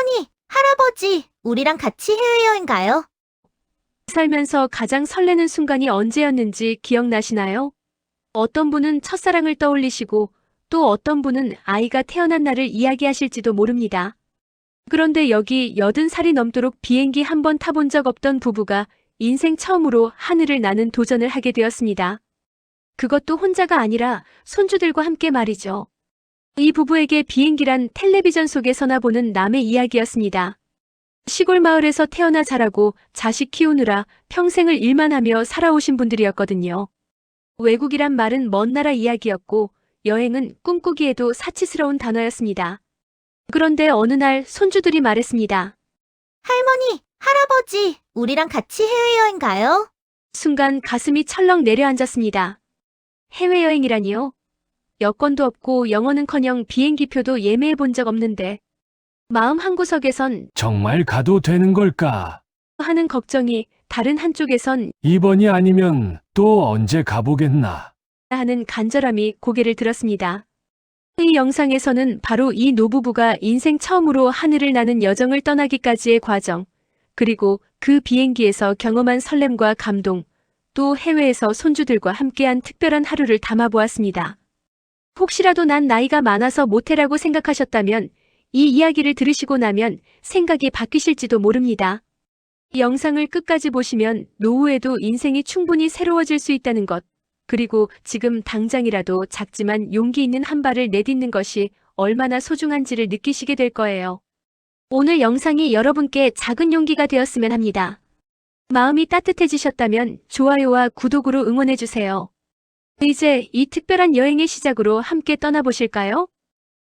할머니, 할아버지, 우리랑 같이 해외여행 가요. 살면서 가장 설레는 순간이 언제였는지 기억나시나요? 어떤 분은 첫사랑을 떠올리시고 또 어떤 분은 아이가 태어난 날을 이야기하실지도 모릅니다. 그런데 여기 80살이 넘도록 비행기 한 번 타본 적 없던 부부가 인생 처음으로 하늘을 나는 도전을 하게 되었습니다. 그것도 혼자가 아니라 손주들과 함께 말이죠. 이 부부에게 비행기란 텔레비전 속에서나 보는 남의 이야기였습니다. 시골 마을에서 태어나 자라고 자식 키우느라 평생을 일만 하며 살아오신 분들이었거든요. 외국이란 말은 먼 나라 이야기였고 여행은 꿈꾸기에도 사치스러운 단어였습니다. 그런데 어느 날 손주들이 말했습니다. 할머니, 할아버지, 우리랑 같이 해외여행 가요. 순간 가슴이 철렁 내려앉았습니다. 해외여행이라니요? 여권도 없고 영어는커녕 비행기표도 예매해 본 적 없는데 마음 한구석에선 정말 가도 되는 걸까? 하는 걱정이 다른 한쪽에선 이번이 아니면 또 언제 가보겠나? 하는 간절함이 고개를 들었습니다. 이 영상에서는 바로 이 노부부가 인생 처음으로 하늘을 나는 여정을 떠나기까지의 과정, 그리고 그 비행기에서 경험한 설렘과 감동, 또 해외에서 손주들과 함께한 특별한 하루를 담아보았습니다. 혹시라도 난 나이가 많아서 못해라고 생각하셨다면 이 이야기를 들으시고 나면 생각이 바뀌실지도 모릅니다. 이 영상을 끝까지 보시면 노후에도 인생이 충분히 새로워질 수 있다는 것, 그리고 지금 당장이라도 작지만 용기 있는 한 발을 내딛는 것이 얼마나 소중한지를 느끼시게 될 거예요. 오늘 영상이 여러분께 작은 용기가 되었으면 합니다. 마음이 따뜻해지셨다면 좋아요와 구독으로 응원해주세요. 이제 이 특별한 여행의 시작으로 함께 떠나보실까요?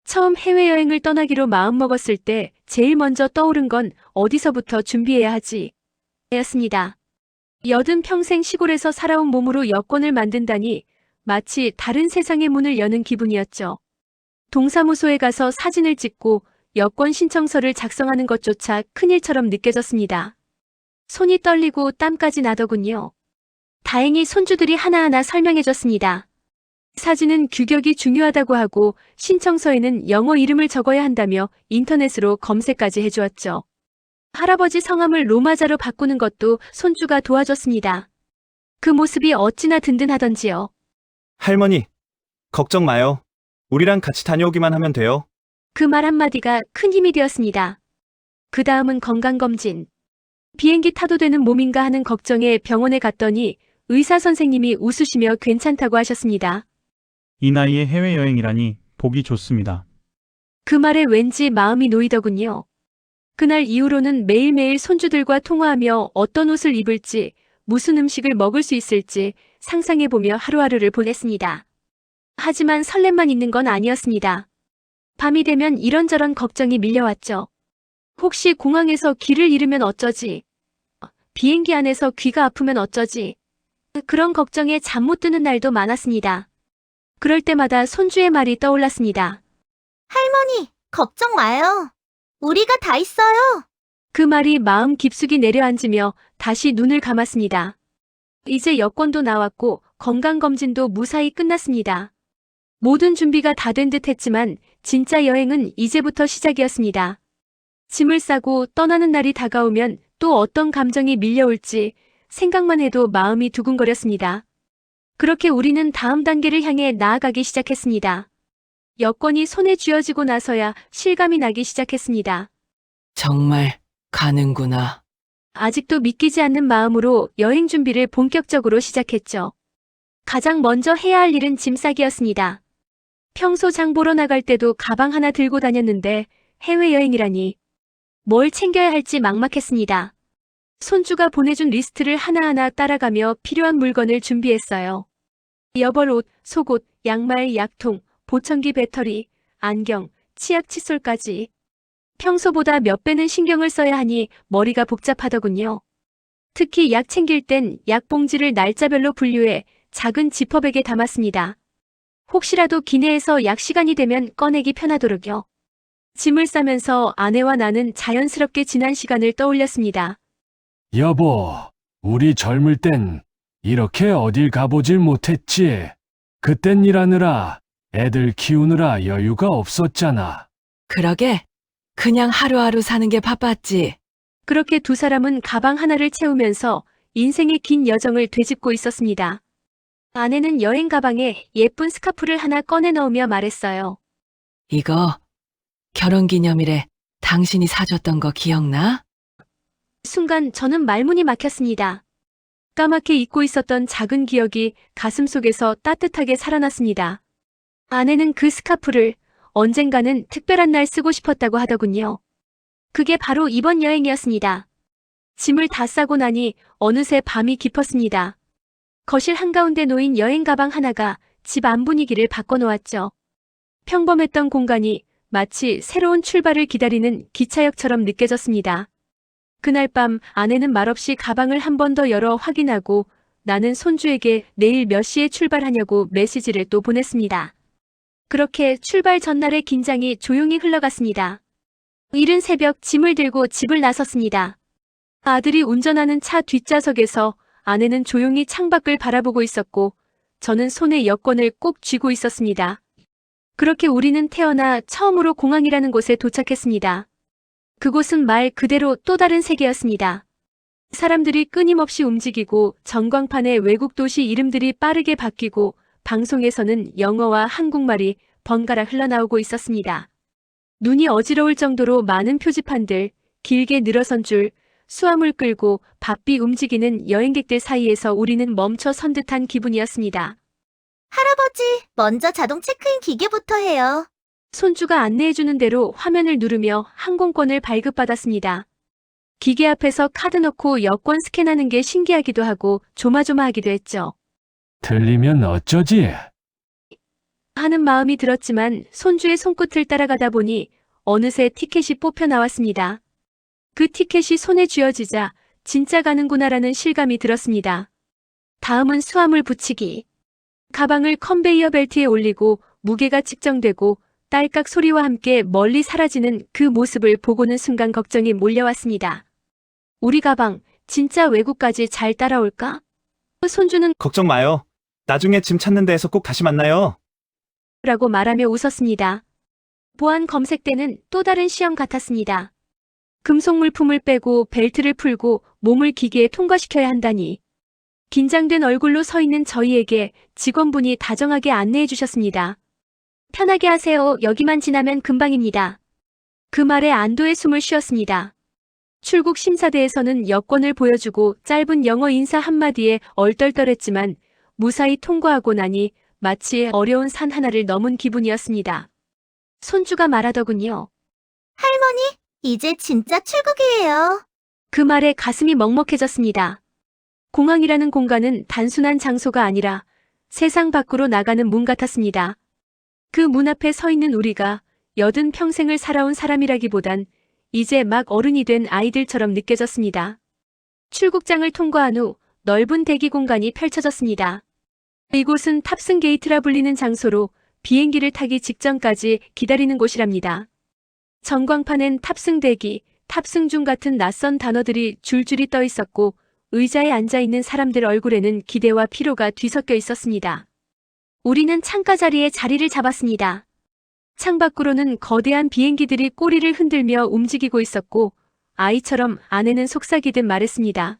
처음 해외여행을 떠나기로 마음먹었을 때 제일 먼저 떠오른 건 어디서부터 준비해야 하지? 였습니다. 80평생 시골에서 살아온 몸으로 여권을 만든다니 마치 다른 세상의 문을 여는 기분이었죠. 동사무소에 가서 사진을 찍고 여권 신청서를 작성하는 것조차 큰일처럼 느껴졌습니다. 손이 떨리고 땀까지 나더군요. 다행히 손주들이 하나하나 설명해줬습니다. 사진은 규격이 중요하다고 하고 신청서에는 영어 이름을 적어야 한다며 인터넷으로 검색까지 해주었죠. 할아버지 성함을 로마자로 바꾸는 것도 손주가 도와줬습니다. 그 모습이 어찌나 든든하던지요. 할머니, 걱정 마요. 우리랑 같이 다녀오기만 하면 돼요. 그 말 한마디가 큰 힘이 되었습니다. 그 다음은 건강검진. 비행기 타도 되는 몸인가 하는 걱정에 병원에 갔더니 의사 선생님이 웃으시며 괜찮다고 하셨습니다. 이 나이에 해외여행이라니 보기 좋습니다. 그 말에 왠지 마음이 놓이더군요. 그날 이후로는 매일매일 손주들과 통화하며 어떤 옷을 입을지, 무슨 음식을 먹을 수 있을지 상상해보며 하루하루를 보냈습니다. 하지만 설렘만 있는 건 아니었습니다. 밤이 되면 이런저런 걱정이 밀려왔죠. 혹시 공항에서 귀를 잃으면 어쩌지? 비행기 안에서 귀가 아프면 어쩌지? 그런 걱정에 잠 못 드는 날도 많았습니다. 그럴 때마다 손주의 말이 떠올랐습니다. 할머니, 걱정 마요. 우리가 다 있어요. 그 말이 마음 깊숙이 내려앉으며 다시 눈을 감았습니다. 이제 여권도 나왔고 건강검진도 무사히 끝났습니다. 모든 준비가 다 된 듯 했지만 진짜 여행은 이제부터 시작이었습니다. 짐을 싸고 떠나는 날이 다가오면 또 어떤 감정이 밀려올지 생각만 해도 마음이 두근거렸습니다. 그렇게 우리는 다음 단계를 향해 나아가기 시작했습니다. 여권이 손에 쥐어지고 나서야 실감이 나기 시작했습니다. 정말 가는구나. 아직도 믿기지 않는 마음으로 여행 준비를 본격적으로 시작했죠. 가장 먼저 해야 할 일은 짐 싸기였습니다. 평소 장 보러 나갈 때도 가방 하나 들고 다녔는데 해외여행이라니 뭘 챙겨야 할지 막막했습니다. 손주가 보내준 리스트를 하나하나 따라가며 필요한 물건을 준비했어요. 여벌옷, 속옷, 양말, 약통, 보청기 배터리, 안경, 치약 칫솔까지. 평소보다 몇 배는 신경을 써야 하니 머리가 복잡하더군요. 특히 약 챙길 땐 약봉지를 날짜별로 분류해 작은 지퍼백에 담았습니다. 혹시라도 기내에서 약 시간이 되면 꺼내기 편하도록요. 짐을 싸면서 아내와 나는 자연스럽게 지난 시간을 떠올렸습니다. 여보, 우리 젊을 땐 이렇게 어딜 가보질 못했지. 그땐 일하느라 애들 키우느라 여유가 없었잖아. 그러게, 그냥 하루하루 사는 게 바빴지. 그렇게 두 사람은 가방 하나를 채우면서 인생의 긴 여정을 되짚고 있었습니다. 아내는 여행 가방에 예쁜 스카프를 하나 꺼내 넣으며 말했어요. 이거 결혼기념일에 당신이 사줬던 거 기억나? 순간 저는 말문이 막혔습니다. 까맣게 잊고 있었던 작은 기억이 가슴속에서 따뜻하게 살아났습니다. 아내는 그 스카프를 언젠가는 특별한 날 쓰고 싶었다고 하더군요. 그게 바로 이번 여행이었습니다. 짐을 다 싸고 나니 어느새 밤이 깊었습니다. 거실 한가운데 놓인 여행 가방 하나가 집 안 분위기를 바꿔놓았죠. 평범했던 공간이 마치 새로운 출발을 기다리는 기차역처럼 느껴졌습니다. 그날 밤 아내는 말없이 가방을 한 번 더 열어 확인하고 나는 손주에게 내일 몇 시에 출발하냐고 메시지를 또 보냈습니다. 그렇게 출발 전날의 긴장이 조용히 흘러갔습니다. 이른 새벽 짐을 들고 집을 나섰습니다. 아들이 운전하는 차 뒷좌석에서 아내는 조용히 창밖을 바라보고 있었고 저는 손에 여권을 꼭 쥐고 있었습니다. 그렇게 우리는 태어나 처음으로 공항이라는 곳에 도착했습니다. 그곳은 말 그대로 또 다른 세계였습니다. 사람들이 끊임없이 움직이고 전광판에 외국 도시 이름들이 빠르게 바뀌고 방송에서는 영어와 한국말이 번갈아 흘러나오고 있었습니다. 눈이 어지러울 정도로 많은 표지판들, 길게 늘어선 줄, 수화물 끌고 바삐 움직이는 여행객들 사이에서 우리는 멈춰 선 듯한 기분이었습니다. 할아버지, 먼저 자동 체크인 기계부터 해요. 손주가 안내해주는 대로 화면을 누르며 항공권을 발급받았습니다. 기계 앞에서 카드 넣고 여권 스캔하는 게 신기하기도 하고 조마조마하기도 했죠. 틀리면 어쩌지? 하는 마음이 들었지만 손주의 손끝을 따라가다 보니 어느새 티켓이 뽑혀 나왔습니다. 그 티켓이 손에 쥐어지자 진짜 가는구나라는 실감이 들었습니다. 다음은 수화물 붙이기. 가방을 컨베이어 벨트에 올리고 무게가 측정되고 딸깍 소리와 함께 멀리 사라지는 그 모습을 보고는 순간 걱정이 몰려왔습니다. 우리 가방 진짜 외국까지 잘 따라올까? 손주는 걱정 마요. 나중에 짐 찾는 데에서 꼭 다시 만나요. 라고 말하며 웃었습니다. 보안 검색 때는 또 다른 시험 같았습니다. 금속 물품을 빼고 벨트를 풀고 몸을 기계에 통과시켜야 한다니. 긴장된 얼굴로 서 있는 저희에게 직원분이 다정하게 안내해 주셨습니다. 편하게 하세요. 여기만 지나면 금방입니다. 그 말에 안도의 숨을 쉬었습니다. 출국 심사대에서는 여권을 보여주고 짧은 영어 인사 한마디에 얼떨떨했지만 무사히 통과하고 나니 마치 어려운 산 하나를 넘은 기분이었습니다. 손주가 말하더군요. 할머니, 이제 진짜 출국이에요. 그 말에 가슴이 먹먹해졌습니다. 공항이라는 공간은 단순한 장소가 아니라 세상 밖으로 나가는 문 같았습니다. 그 문 앞에 서 있는 우리가 여든 평생을 살아온 사람이라기보단 이제 막 어른이 된 아이들처럼 느껴졌습니다. 출국장을 통과한 후 넓은 대기 공간이 펼쳐졌습니다. 이곳은 탑승 게이트라 불리는 장소로 비행기를 타기 직전까지 기다리는 곳이랍니다. 전광판엔 탑승 대기, 탑승 중 같은 낯선 단어들이 줄줄이 떠 있었고 의자에 앉아있는 사람들 얼굴에는 기대와 피로가 뒤섞여 있었습니다. 우리는 창가 자리에 자리를 잡았습니다. 창밖으로는 거대한 비행기들이 꼬리를 흔들며 움직이고 있었고 아이처럼 아내는 속삭이듯 말했습니다.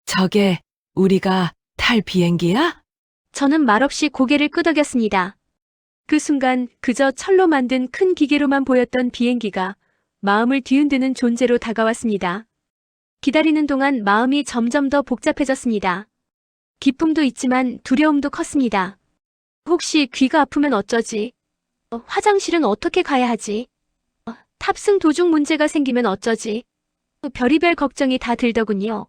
저게 우리가 탈 비행기야? 저는 말없이 고개를 끄덕였습니다. 그 순간 그저 철로 만든 큰 기계로만 보였던 비행기가 마음을 뒤흔드는 존재로 다가왔습니다. 기다리는 동안 마음이 점점 더 복잡해졌습니다. 기쁨도 있지만 두려움도 컸습니다. 혹시 귀가 아프면 어쩌지? 화장실은 어떻게 가야 하지? 탑승 도중 문제가 생기면 어쩌지? 별의별 걱정이 다 들더군요.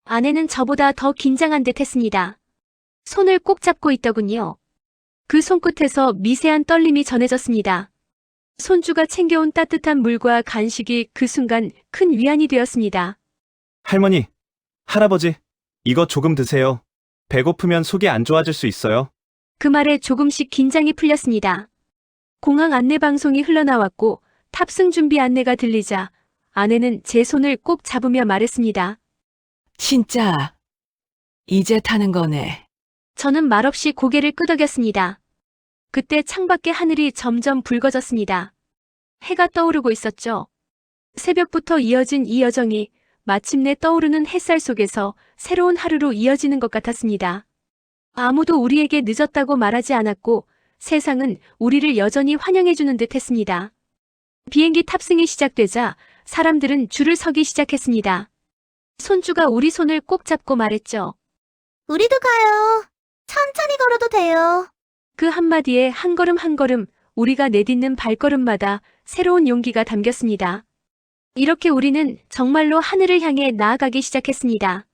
아내는 저보다 더 긴장한 듯 했습니다. 손을 꼭 잡고 있더군요. 그 손끝에서 미세한 떨림이 전해졌습니다. 손주가 챙겨온 따뜻한 물과 간식이 그 순간 큰 위안이 되었습니다. 할머니, 할아버지, 이거 조금 드세요. 배고프면 속이 안 좋아질 수 있어요. 그 말에 조금씩 긴장이 풀렸습니다. 공항 안내 방송이 흘러나왔고 탑승 준비 안내가 들리자 아내는 제 손을 꼭 잡으며 말했습니다. 진짜 이제 타는 거네. 저는 말없이 고개를 끄덕였습니다. 그때 창밖의 하늘이 점점 붉어졌습니다. 해가 떠오르고 있었죠. 새벽부터 이어진 이 여정이 마침내 떠오르는 햇살 속에서 새로운 하루로 이어지는 것 같았습니다. 아무도 우리에게 늦었다고 말하지 않았고 세상은 우리를 여전히 환영해주는 듯 했습니다. 비행기 탑승이 시작되자 사람들은 줄을 서기 시작했습니다. 손주가 우리 손을 꼭 잡고 말했죠. 우리도 가요. 천천히 걸어도 돼요. 그 한마디에 한 걸음 한 걸음 우리가 내딛는 발걸음마다 새로운 용기가 담겼습니다. 이렇게 우리는 정말로 하늘을 향해 나아가기 시작했습니다.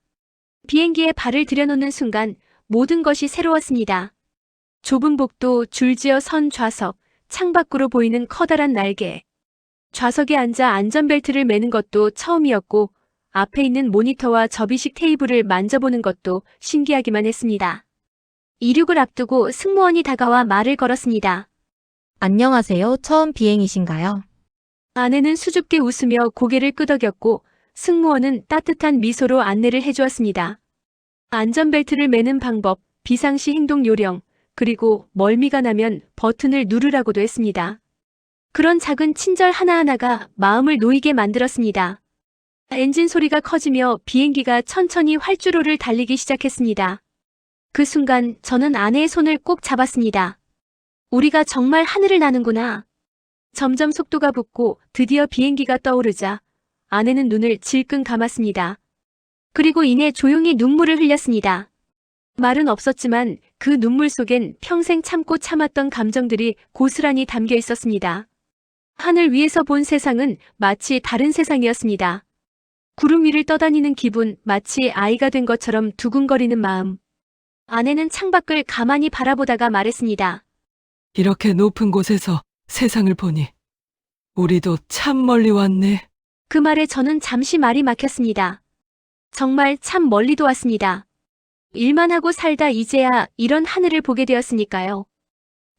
비행기에 발을 들여놓는 순간 모든 것이 새로웠습니다. 좁은 복도, 줄지어 선 좌석, 창밖으로 보이는 커다란 날개. 좌석에 앉아 안전벨트를 매는 것도 처음이었고 앞에 있는 모니터와 접이식 테이블을 만져보는 것도 신기하기만 했습니다. 이륙을 앞두고 승무원이 다가와 말을 걸었습니다. 안녕하세요. 처음 비행이신가요? 아내는 수줍게 웃으며 고개를 끄덕였고 승무원은 따뜻한 미소로 안내를 해주었습니다. 안전벨트를 매는 방법, 비상시 행동 요령, 그리고 멀미가 나면 버튼을 누르라고도 했습니다. 그런 작은 친절 하나하나가 마음을 놓이게 만들었습니다. 엔진 소리가 커지며 비행기가 천천히 활주로를 달리기 시작했습니다. 그 순간 저는 아내의 손을 꼭 잡았습니다. 우리가 정말 하늘을 나는구나. 점점 속도가 붙고 드디어 비행기가 떠오르자 아내는 눈을 질끈 감았습니다. 그리고 이내 조용히 눈물을 흘렸습니다. 말은 없었지만 그 눈물 속엔 평생 참고 참았던 감정들이 고스란히 담겨 있었습니다. 하늘 위에서 본 세상은 마치 다른 세상이었습니다. 구름 위를 떠다니는 기분, 마치 아이가 된 것처럼 두근거리는 마음. 아내는 창밖을 가만히 바라보다가 말했습니다. 이렇게 높은 곳에서 세상을 보니 우리도 참 멀리 왔네. 그 말에 저는 잠시 말이 막혔습니다. 정말 참 멀리도 왔습니다. 일만 하고 살다 이제야 이런 하늘을 보게 되었으니까요.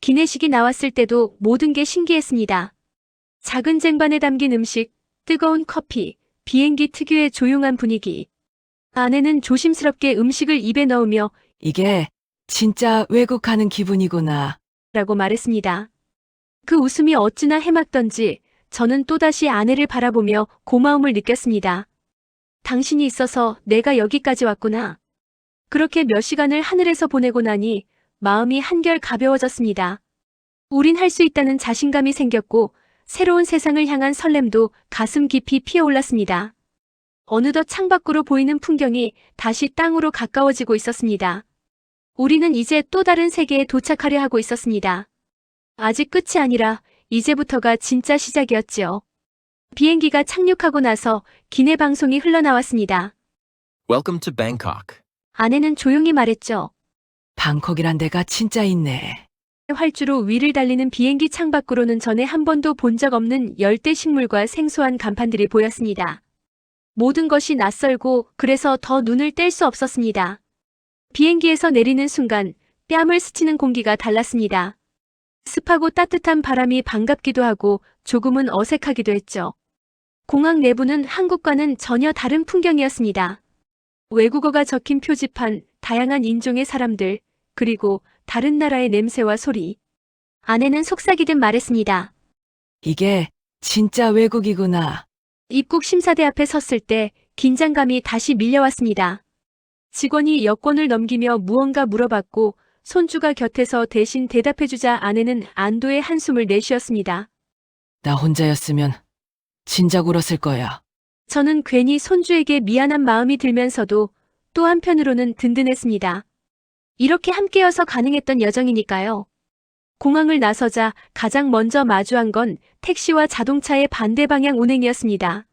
기내식이 나왔을 때도 모든 게 신기했습니다. 작은 쟁반에 담긴 음식, 뜨거운 커피, 비행기 특유의 조용한 분위기. 아내는 조심스럽게 음식을 입에 넣으며 이게 진짜 외국 가는 기분이구나. 라고 말했습니다. 그 웃음이 어찌나 해맑던지 저는 또다시 아내를 바라보며 고마움을 느꼈습니다. 당신이 있어서 내가 여기까지 왔구나. 그렇게 몇 시간을 하늘에서 보내고 나니 마음이 한결 가벼워졌습니다. 우린 할 수 있다는 자신감이 생겼고 새로운 세상을 향한 설렘도 가슴 깊이 피어올랐습니다. 어느덧 창밖으로 보이는 풍경이 다시 땅으로 가까워지고 있었습니다. 우리는 이제 또 다른 세계에 도착하려 하고 있었습니다. 아직 끝이 아니라 이제부터가 진짜 시작이었지요. 비행기가 착륙하고 나서 기내 방송이 흘러나왔습니다. Welcome to Bangkok. 아내는 조용히 말했죠. 방콕이란 데가 진짜 있네. 활주로 위를 달리는 비행기 창밖으로는 전에 한 번도 본 적 없는 열대 식물과 생소한 간판들이 보였습니다. 모든 것이 낯설고 그래서 더 눈을 뗄 수 없었습니다. 비행기에서 내리는 순간 뺨을 스치는 공기가 달랐습니다. 습하고 따뜻한 바람이 반갑기도 하고 조금은 어색하기도 했죠. 공항 내부는 한국과는 전혀 다른 풍경이었습니다. 외국어가 적힌 표지판, 다양한 인종의 사람들, 그리고 다른 나라의 냄새와 소리. 아내는 속삭이듯 말했습니다. 이게 진짜 외국이구나. 입국 심사대 앞에 섰을 때 긴장감이 다시 밀려왔습니다. 직원이 여권을 넘기며 무언가 물어봤고 손주가 곁에서 대신 대답해주자 아내는 안도의 한숨을 내쉬었습니다. 나 혼자였으면 진작 울었을 거야. 저는 괜히 손주에게 미안한 마음이 들면서도 또 한편으로는 든든했습니다. 이렇게 함께여서 가능했던 여정이니까요. 공항을 나서자 가장 먼저 마주한 건 택시와 자동차의 반대 방향 운행이었습니다.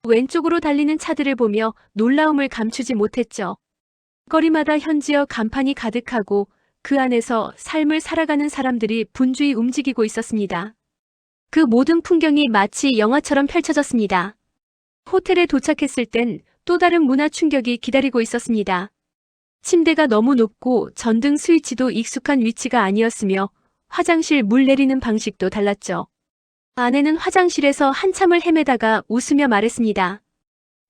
왼쪽으로 달리는 차들을 보며 놀라움을 감추지 못했죠. 거리마다 현지어 간판이 가득하고 그 안에서 삶을 살아가는 사람들이 분주히 움직이고 있었습니다. 그 모든 풍경이 마치 영화처럼 펼쳐졌습니다. 호텔에 도착했을 땐 또 다른 문화 충격이 기다리고 있었습니다. 침대가 너무 높고 전등 스위치도 익숙한 위치가 아니었으며 화장실 물 내리는 방식도 달랐죠. 아내는 화장실에서 한참을 헤매다가 웃으며 말했습니다.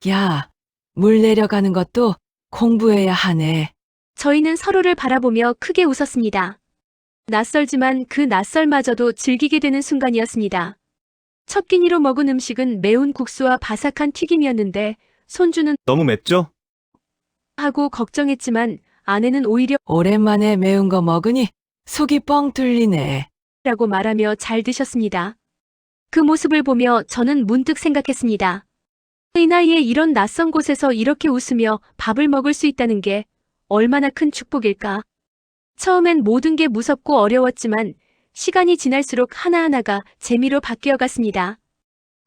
야, 물 내려가는 것도 공부해야 하네. 저희는 서로를 바라보며 크게 웃었습니다. 낯설지만 그 낯설마저도 즐기게 되는 순간이었습니다. 첫 끼니로 먹은 음식은 매운 국수와 바삭한 튀김이었는데 손주는 너무 맵죠? 하고 걱정했지만 아내는 오히려 오랜만에 매운 거 먹으니 속이 뻥 뚫리네. 라고 말하며 잘 드셨습니다. 그 모습을 보며 저는 문득 생각했습니다. 이 나이에 이런 낯선 곳에서 이렇게 웃으며 밥을 먹을 수 있다는 게 얼마나 큰 축복일까. 처음엔 모든 게 무섭고 어려웠지만 시간이 지날수록 하나하나가 재미로 바뀌어 갔습니다.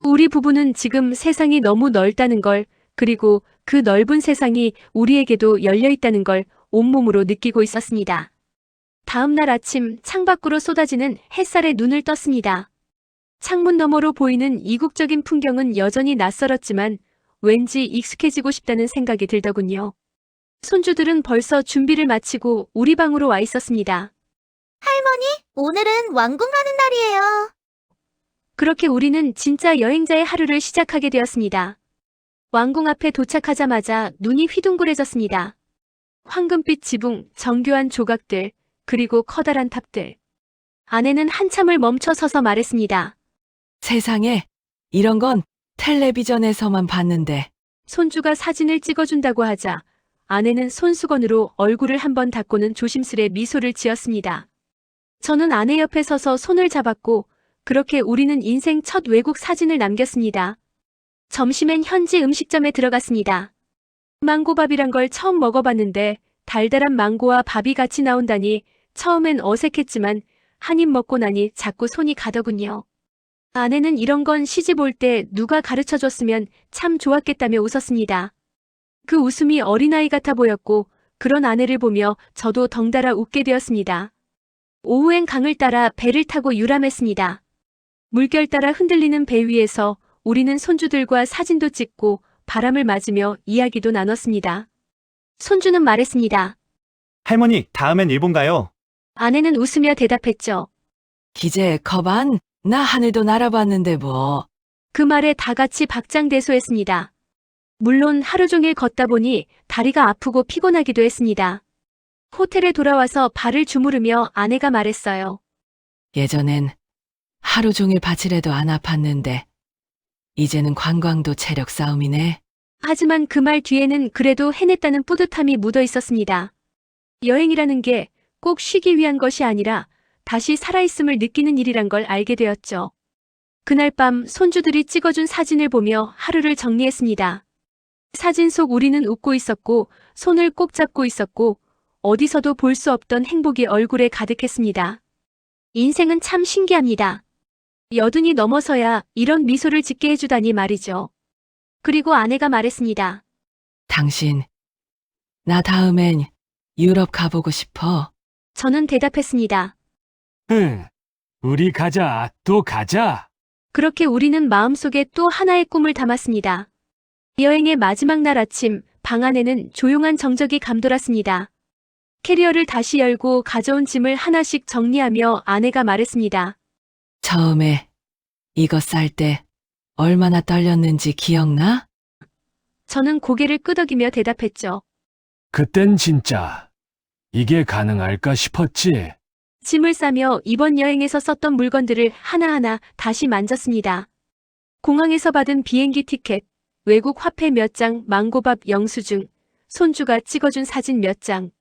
우리 부부는 지금 세상이 너무 넓다는 걸, 그리고 그 넓은 세상이 우리에게도 열려 있다는 걸 온몸으로 느끼고 있었습니다. 다음 날 아침 창밖으로 쏟아지는 햇살에 눈을 떴습니다. 창문 너머로 보이는 이국적인 풍경은 여전히 낯설었지만 왠지 익숙해지고 싶다는 생각이 들더군요. 손주들은 벌써 준비를 마치고 우리 방으로 와 있었습니다. 오늘은 완궁하는 날이에요. 그렇게 우리는 진짜 여행자의 하루를 시작하게 되었습니다. 왕궁 앞에 도착하자마자 눈이 휘둥그레졌습니다. 황금빛 지붕, 정교한 조각들, 그리고 커다란 탑들. 아내는 한참을 멈춰 서서 말했습니다. 세상에, 이런 건 텔레비전에서만 봤는데. 손주가 사진을 찍어준다고 하자 아내는 손수건으로 얼굴을 한번 닦고는 조심스레 미소를 지었습니다. 저는 아내 옆에 서서 손을 잡았고 그렇게 우리는 인생 첫 외국 사진을 남겼습니다. 점심엔 현지 음식점에 들어갔습니다. 망고밥이란 걸 처음 먹어봤는데 달달한 망고와 밥이 같이 나온다니 처음엔 어색했지만 한 입 먹고 나니 자꾸 손이 가더군요. 아내는 이런 건 시집 올 때 누가 가르쳐줬으면 참 좋았겠다며 웃었습니다. 그 웃음이 어린아이 같아 보였고 그런 아내를 보며 저도 덩달아 웃게 되었습니다. 오후엔 강을 따라 배를 타고 유람했습니다. 물결 따라 흔들리는 배 위에서 우리는 손주들과 사진도 찍고 바람을 맞으며 이야기도 나눴습니다. 손주는 말했습니다. 할머니, 다음엔 일본 가요. 아내는 웃으며 대답했죠. 기재 커반, 나 하늘도 날아봤는데 뭐. 그 말에 다 같이 박장대소했습니다. 물론 하루 종일 걷다 보니 다리가 아프고 피곤하기도 했습니다. 호텔에 돌아와서 발을 주무르며 아내가 말했어요. 예전엔 하루 종일 바치래도 안 아팠는데 이제는 관광도 체력 싸움이네. 하지만 그 말 뒤에는 그래도 해냈다는 뿌듯함이 묻어 있었습니다. 여행이라는 게 꼭 쉬기 위한 것이 아니라 다시 살아있음을 느끼는 일이란 걸 알게 되었죠. 그날 밤 손주들이 찍어준 사진을 보며 하루를 정리했습니다. 사진 속 우리는 웃고 있었고 손을 꼭 잡고 있었고 어디서도 볼 수 없던 행복이 얼굴에 가득했습니다. 인생은 참 신기합니다. 80이 넘어서야 이런 미소를 짓게 해주다니 말이죠. 그리고 아내가 말했습니다. 당신, 나 다음엔 유럽 가보고 싶어. 저는 대답했습니다. 응, 우리 가자, 또 가자. 그렇게 우리는 마음속에 또 하나의 꿈을 담았습니다. 여행의 마지막 날 아침, 방 안에는 조용한 정적이 감돌았습니다. 캐리어를 다시 열고 가져온 짐을 하나씩 정리하며 아내가 말했습니다. 처음에 이거 쌀 때 얼마나 떨렸는지 기억나? 저는 고개를 끄덕이며 대답했죠. 그땐 진짜 이게 가능할까 싶었지. 짐을 싸며 이번 여행에서 썼던 물건들을 하나하나 다시 만졌습니다. 공항에서 받은 비행기 티켓, 외국 화폐 몇 장, 망고밥 영수증, 손주가 찍어준 사진 몇 장.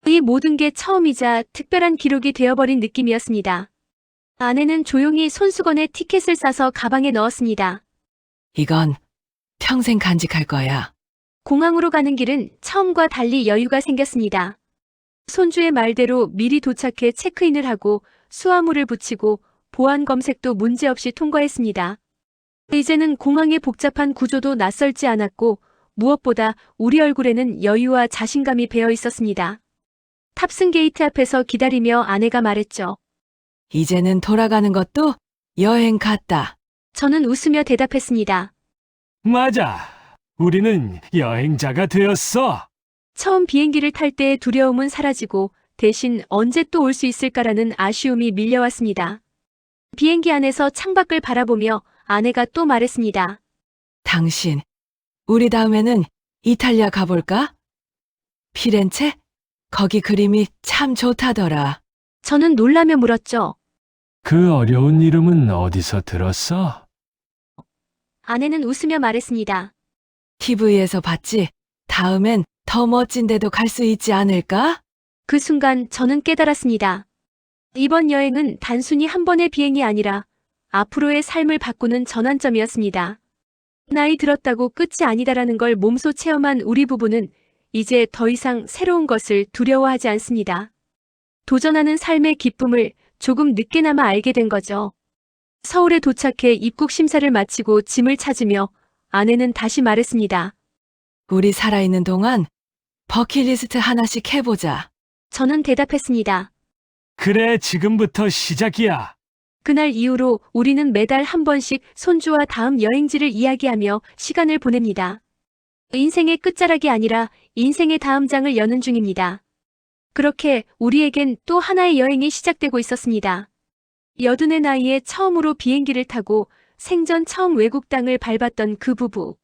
이 모든 게 처음이자 특별한 기록이 되어버린 느낌이었습니다. 아내는 조용히 손수건에 티켓을 싸서 가방에 넣었습니다. 이건 평생 간직할 거야. 공항으로 가는 길은 처음과 달리 여유가 생겼습니다. 손주의 말대로 미리 도착해 체크인을 하고 수화물을 붙이고 보안 검색도 문제없이 통과했습니다. 이제는 공항의 복잡한 구조도 낯설지 않았고 무엇보다 우리 얼굴에는 여유와 자신감이 배어 있었습니다. 탑승 게이트 앞에서 기다리며 아내가 말했죠. 이제는 돌아가는 것도 여행 같다. 저는 웃으며 대답했습니다. 맞아. 우리는 여행자가 되었어. 처음 비행기를 탈 때의 두려움은 사라지고 대신 언제 또 올 수 있을까라는 아쉬움이 밀려왔습니다. 비행기 안에서 창밖을 바라보며 아내가 또 말했습니다. 당신, 우리 다음에는 이탈리아 가볼까? 피렌체? 거기 그림이 참 좋다더라. 저는 놀라며 물었죠. 그 어려운 이름은 어디서 들었어? 아내는 웃으며 말했습니다. TV에서 봤지? 다음엔 더 멋진 데도 갈 수 있지 않을까? 그 순간 저는 깨달았습니다. 이번 여행은 단순히 한 번의 비행이 아니라 앞으로의 삶을 바꾸는 전환점이었습니다. 나이 들었다고 끝이 아니다라는 걸 몸소 체험한 우리 부부는 이제 더 이상 새로운 것을 두려워하지 않습니다. 도전하는 삶의 기쁨을 조금 늦게나마 알게 된 거죠. 서울에 도착해 입국 심사를 마치고 짐을 찾으며 아내는 다시 말했습니다. 우리 살아있는 동안 버킷리스트 하나씩 해보자. 저는 대답했습니다. 그래, 지금부터 시작이야. 그날 이후로 우리는 매달 한 번씩 손주와 다음 여행지를 이야기하며 시간을 보냅니다. 인생의 끝자락이 아니라 인생의 다음 장을 여는 중입니다. 그렇게 우리에겐 또 하나의 여행이 시작되고 있었습니다. 80의 나이에 처음으로 비행기를 타고 생전 처음 외국 땅을 밟았던 그 부부.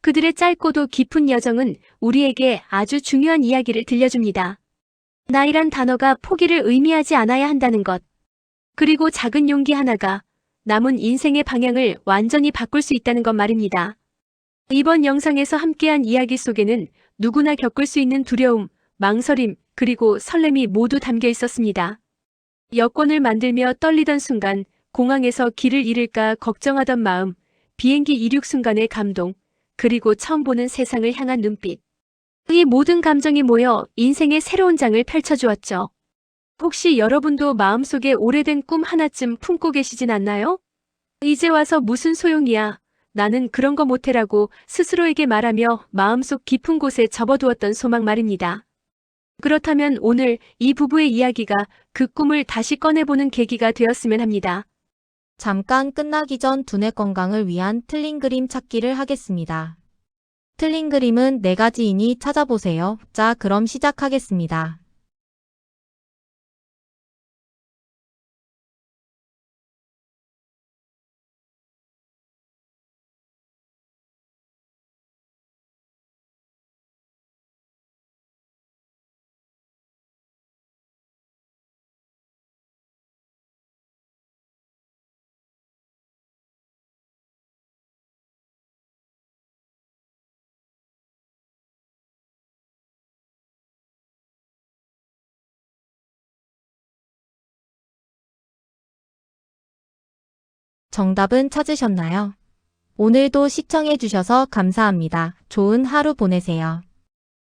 그들의 짧고도 깊은 여정은 우리에게 아주 중요한 이야기를 들려줍니다. 나이란 단어가 포기를 의미하지 않아야 한다는 것. 그리고 작은 용기 하나가 남은 인생의 방향을 완전히 바꿀 수 있다는 것 말입니다. 이번 영상에서 함께한 이야기 속에는 누구나 겪을 수 있는 두려움, 망설임, 그리고 설렘이 모두 담겨 있었습니다. 여권을 만들며 떨리던 순간, 공항에서 길을 잃을까 걱정하던 마음, 비행기 이륙 순간의 감동, 그리고 처음 보는 세상을 향한 눈빛. 이 모든 감정이 모여 인생의 새로운 장을 펼쳐주었죠. 혹시 여러분도 마음속에 오래된 꿈 하나쯤 품고 계시진 않나요? 이제 와서 무슨 소용이야. 나는 그런 거 못해라고 스스로에게 말하며 마음속 깊은 곳에 접어두었던 소망 말입니다. 그렇다면 오늘 이 부부의 이야기가 그 꿈을 다시 꺼내보는 계기가 되었으면 합니다. 잠깐 끝나기 전 두뇌 건강을 위한 틀린 그림 찾기를 하겠습니다. 틀린 그림은 4가지이니 찾아보세요. 자, 그럼 시작하겠습니다. 정답은 찾으셨나요? 오늘도 시청해주셔서 감사합니다. 좋은 하루 보내세요.